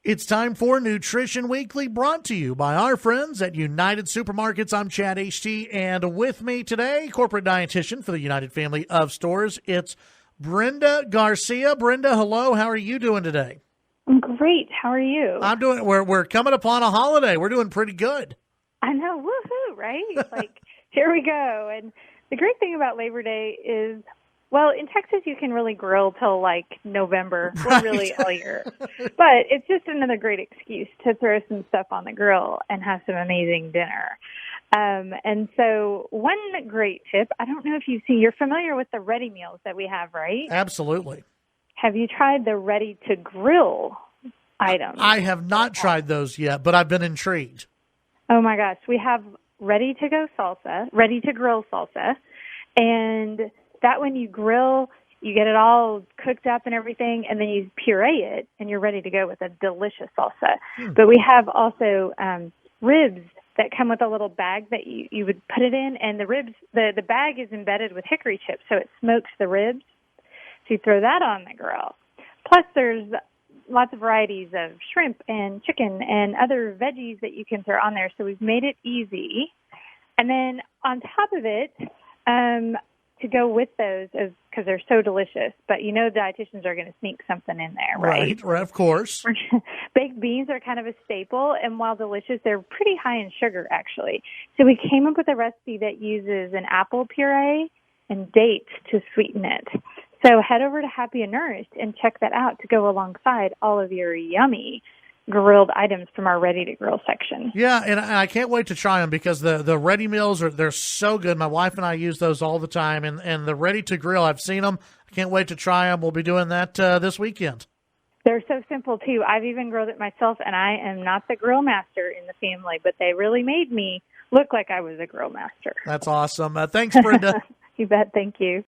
It's time for Nutrition Weekly, brought to you by our friends at United Supermarkets. I'm Chad Hasty, and with me today, corporate dietitian for the United family of stores, it's Brenda Garcia. Brenda, hello. How are you doing today? I'm great. How are you? I'm doing. We're coming upon a holiday. We're doing pretty good. I know. Woohoo! Right? Like, here we go. And the great thing about Labor Day is, well, in Texas, you can really grill till like November, Right. or really all year. But it's just another great excuse to throw some stuff on the grill and have some amazing dinner. And so one great tip, I don't know if you're familiar with the ready meals that we have, right? Absolutely. Have you tried the ready to grill items? I have not tried those yet, but I've been intrigued. Oh my gosh, we have ready to grill salsa, and that when you grill, you get it all cooked up and everything, and then you puree it, and you're ready to go with a delicious salsa. But we have also ribs that come with a little bag that you would put it in, and the ribs, the bag is embedded with hickory chips, so it smokes the ribs. So you throw that on the grill. Plus, there's lots of varieties of shrimp and chicken and other veggies that you can throw on there. So we've made it easy. And then on top of it, to go with those, because they're so delicious, but you know dietitians are going to sneak something in there, right? Right, of course. Baked beans are kind of a staple, and while delicious, they're pretty high in sugar, actually. So we came up with a recipe that uses an apple puree and dates to sweeten it. So head over to Happy and Nourished and check that out to go alongside all of your yummy grilled items from our ready-to-grill section. Yeah, and I can't wait to try them because the ready meals, they're so good. My wife and I use those all the time, and the ready-to-grill, I've seen them. I can't wait to try them. We'll be doing that this weekend. They're so simple, too. I've even grilled it myself, and I am not the grill master in the family, but they really made me look like I was a grill master. That's awesome. Thanks, Brenda. You bet. Thank you.